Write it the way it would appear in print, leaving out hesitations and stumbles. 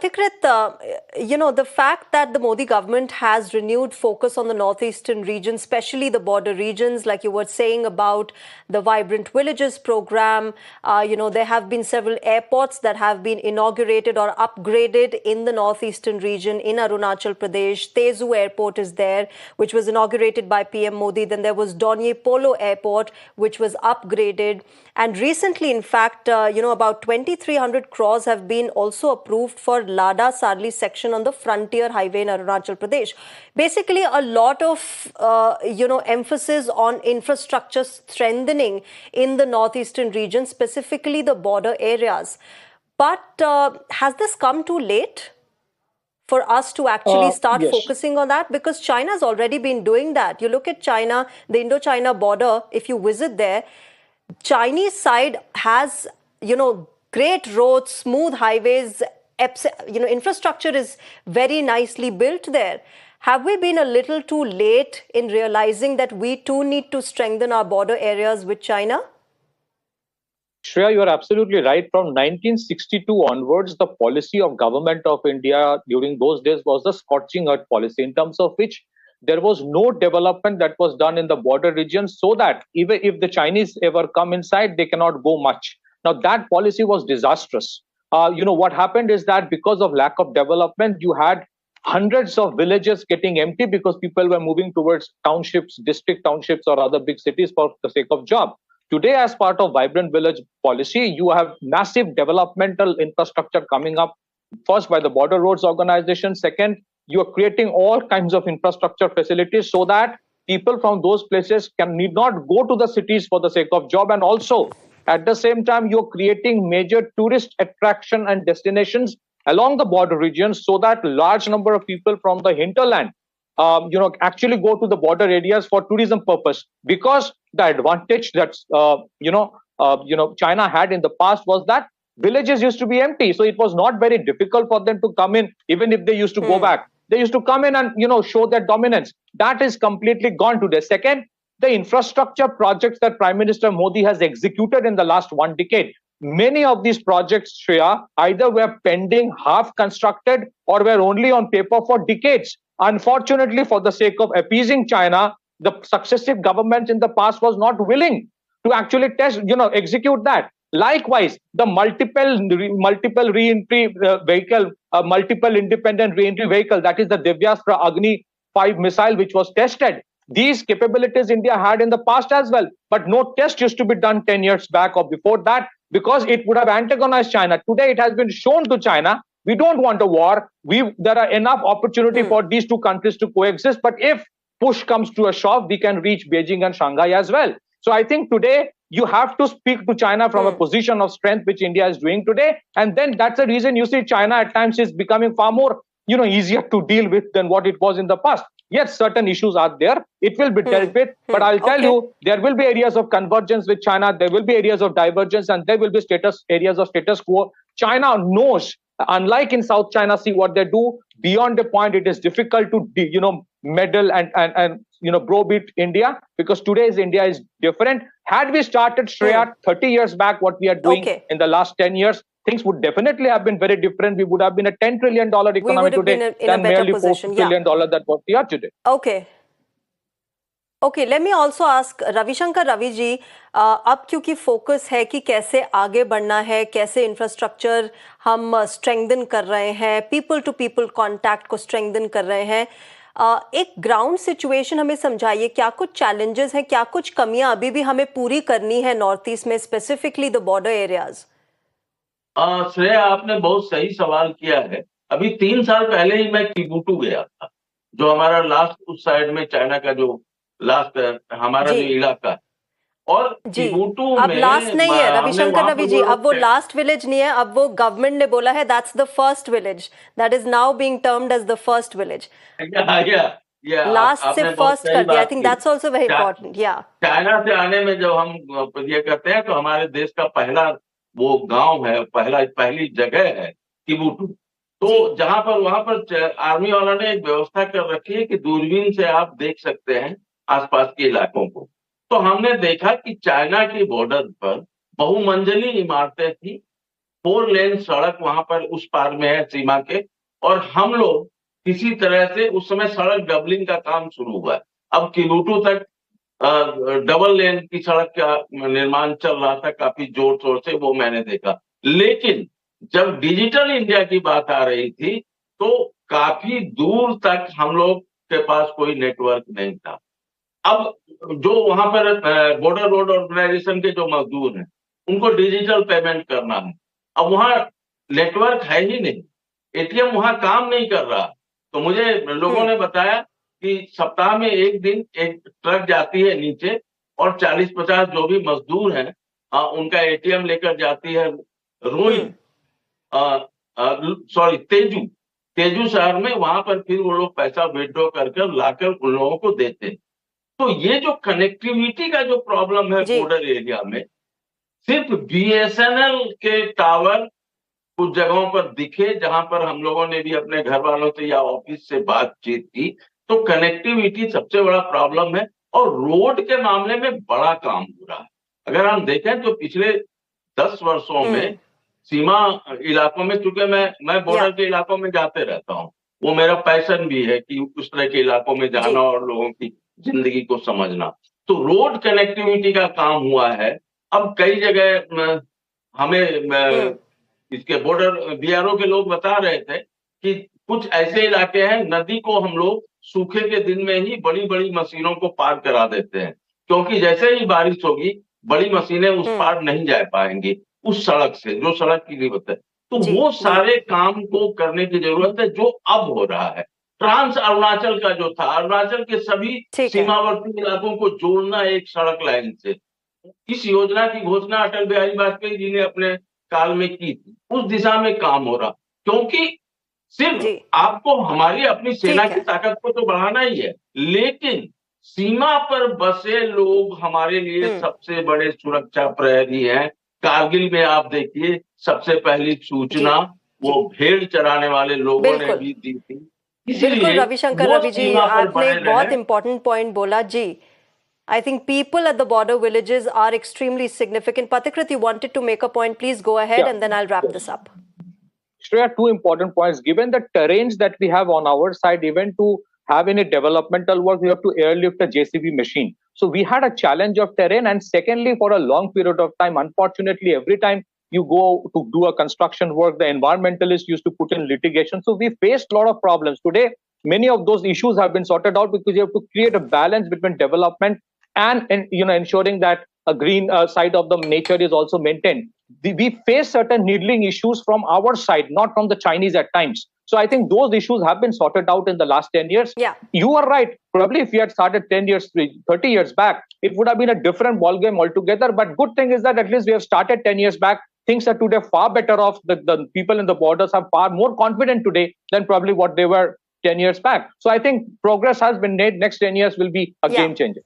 Tikrit, the fact that the Modi government has renewed focus on the northeastern region, especially the border regions, like you were saying about the Vibrant Villages program, there have been several airports that have been inaugurated or upgraded in the northeastern region in Arunachal Pradesh. Tezu Airport is there, which was inaugurated by PM Modi. Then there was Donye Polo Airport, which was upgraded. And recently, in fact, about 2,300 crores have been also approved for Lada-Sarli section on the frontier highway in Arunachal Pradesh. Basically, a lot of, emphasis on infrastructure strengthening in the northeastern region, specifically the border areas. But has this come too late for us to actually start Yes. focusing on that? Because China's already been doing that. You look at China, the Indo-China border, if you visit there, Chinese side has, great roads, smooth highways, infrastructure is very nicely built there. Have we been a little too late in realizing that we too need to strengthen our border areas with China? Shreya, you are absolutely right. From 1962 onwards, the policy of government of India during those days was the scorching earth policy, in terms of which there was no development that was done in the border regions, so that even if the Chinese ever come inside, they cannot go much. Now, that policy was disastrous. What happened is that because of lack of development, you had hundreds of villages getting empty because people were moving towards townships, district townships, or other big cities for the sake of job. Today, as part of Vibrant Village policy, you have massive developmental infrastructure coming up, first by the Border Roads Organization. Second, you are creating all kinds of infrastructure facilities so that people from those places need not go to the cities for the sake of job. And also, at the same time, you're creating major tourist attraction and destinations along the border regions, so that large number of people from the hinterland actually go to the border areas for tourism purpose. Because the advantage that China had in the past was that villages used to be empty, so it was not very difficult for them to come in. Even if they used to go back, they used to come in and show their dominance. That is completely gone today. Second, the infrastructure projects that Prime Minister Modi has executed in the last 1 decade, many of these projects, Shreya, either were pending, half constructed, or were only on paper for decades. Unfortunately, for the sake of appeasing China, the successive governments in the past was not willing to actually execute that. Likewise, the multiple re-entry vehicle, multiple independent re-entry vehicle, that is the Divyastra Agni 5 missile, which was tested. These capabilities India had in the past as well, but no test used to be done 10 years back or before that, because it would have antagonized China. Today, it has been shown to China, we don't want a war. There are enough opportunity for these two countries to coexist. But if push comes to a shove, we can reach Beijing and Shanghai as well. So I think today you have to speak to China from a position of strength, which India is doing today. And then that's the reason you see China at times is becoming far more, easier to deal with than what it was in the past. Yes, certain issues are there. It will be dealt with. But I'll tell you, there will be areas of convergence with China. There will be areas of divergence, and there will be areas of status quo. China knows, unlike in South China Sea, what they do, beyond the point, it is difficult to, meddle and browbeat India, because today's India is different. Had we started, Shreya, 30 years back, what we are doing in the last 10 years, things would definitely have been very different. We would have been a $10 trillion economy today than merely $4 trillion that what we are today. Okay, let me also ask Ravishankar Ravi ji, अब क्योंकि focus है कि कैसे आगे बढ़ना है, कैसे infrastructure हम स्ट्रेंथन कर रहे हैं, पीपल टू पीपल कांटेक्ट को स्ट्रेंथन कर रहे हैं, एक ग्राउंड सिचुएशन हमें समझाइए, क्या कुछ चैलेंजेस हैं, क्या कुछ कमियां अभी भी हमें पूरी करनी है नॉर्थ ईस्ट में, specifically the border areas? Shreya, आपने बहुत सही सवाल किया है। अभी 3 साल पहले ही मैं तिब्बत गया था, जो हमारा लास्ट उस साइड में चाइना का जो लास्ट हमारा जो इलाका, और तिब्बत में अब लास्ट नहीं है रविशंकर रवि जी, अब वो लास्ट विलेज नहीं है, अब वो गवर्नमेंट ने बोला है that's the first village, that is now being termed as the first village. Last से फर्स्ट कर दिया। I think that's also very important. China से आने में जब हम ये करते हैं तो हमारे देश का पहला वो गांव है, पहली जगह है तिब्बत। तो जहां पर वहां पर आर्मी वालों ने एक व्यवस्था कर रखी है कि दूरबीन से आप देख सकते हैं आसपास के इलाकों को। तो हमने देखा कि चाइना की बॉर्डर पर बहुमंजिली इमारतें थी 4 लेन सड़क वहां पर उस पार में है सीमा के, और हम लोग किसी तरह से उस समय सड़क डबलिंग का काम शुरू हुआ है। अब किबुटू तक डबल लेन की सड़क का निर्माण चल रहा था काफी जोर शोर से, वो मैंने देखा। लेकिन जब डिजिटल इंडिया की बात आ रही थी तो काफी दूर तक हम लोग के पास कोई नेटवर्क नहीं था। अब जो वहां पर बॉर्डर रोड ऑर्गेनाइजेशन के जो मजदूर हैं उनको डिजिटल पेमेंट करना है, अब वहां नेटवर्क है ही नहीं, एटीएम वहां काम नहीं कर रहा। तो मुझे लोगों ने बताया कि सप्ताह में एक दिन एक ट्रक जाती है नीचे और 40-50 जो भी मजदूर हैं उनका एटीएम लेकर जाती है रोई, सॉरी तेजू, तेजू शहर में, वहां पर फिर वो लोग पैसा विड्रॉ कर लाकर उन लोगों को देते हैं। तो ये जो कनेक्टिविटी का जो प्रॉब्लम है बॉर्डर एरिया में, सिर्फ बीएसएनएल के टावर कुछ जगहों पर दिखे जहां पर हम लोगों ने भी अपने घर वालों से या ऑफिस से बातचीत की, तो कनेक्टिविटी सबसे बड़ा प्रॉब्लम है। और रोड के मामले में बड़ा काम हो रहा है। अगर हम देखें तो पिछले 10 वर्षों में सीमा इलाकों में, चूंकि मैं बॉर्डर के इलाकों में जाते रहता हूँ, वो मेरा पैशन भी है कि उस तरह के इलाकों में जाना और लोगों की जिंदगी को समझना। तो रोड कनेक्टिविटी का काम हुआ है। अब कई जगह हमें इसके बॉर्डर बीआरओ के लोग बता रहे थे कि कुछ ऐसे इलाके हैं नदी को हम लोग सूखे के दिन में ही बड़ी बड़ी मशीनों को पार करा देते हैं, क्योंकि जैसे ही बारिश होगी बड़ी मशीनें उस पार नहीं जा पाएंगी उस सड़क से, जो सड़क की जरूरत है। तो वो सारे काम को करने की जरूरत है जो अब हो रहा है। ट्रांस अरुणाचल का जो था, अरुणाचल के सभी सीमावर्ती इलाकों को जोड़ना एक सड़क लाइन से, इस योजना की घोषणा अटल बिहारी वाजपेयी जी ने अपने काल में की थी। उस दिशा में काम हो रहा, क्योंकि सिर्फ आपको हमारी अपनी सेना की ताकत को तो बढ़ाना ही है, लेकिन सीमा पर बसे लोग हमारे लिए सबसे बड़े सुरक्षा प्रहरी हैं। कारगिल में आप देखिए सबसे पहली सूचना वो भेड़ चराने वाले लोगों ने भी दी थी। बिल्कुल रविशंकर रवि जी, आपने एक बहुत इंपॉर्टेंट पॉइंट बोला जी। I think people at the border villages are extremely significant. Patikrit, you wanted to make a point. Please go ahead and then I'll wrap this up. Shreya, 2 important points. Given the terrains that we have on our side, even to have any developmental work, we have to airlift a JCB machine. So we had a challenge of terrain. And secondly, for a long period of time, unfortunately, every time you go to do a construction work, the environmentalists used to put in litigation. So we faced a lot of problems. Today, many of those issues have been sorted out because you have to create a balance between development and ensuring that a green side of the nature is also maintained. We face certain needling issues from our side, not from the Chinese at times. So I think those issues have been sorted out in the last 10 years. Yeah. You are right. Probably if we had started 10 years, 30 years back, it would have been a different ballgame altogether. But good thing is that at least we have started 10 years back. Things are today far better off. The people in the borders are far more confident today than probably what they were 10 years back. So I think progress has been made. Next 10 years will be a game changer.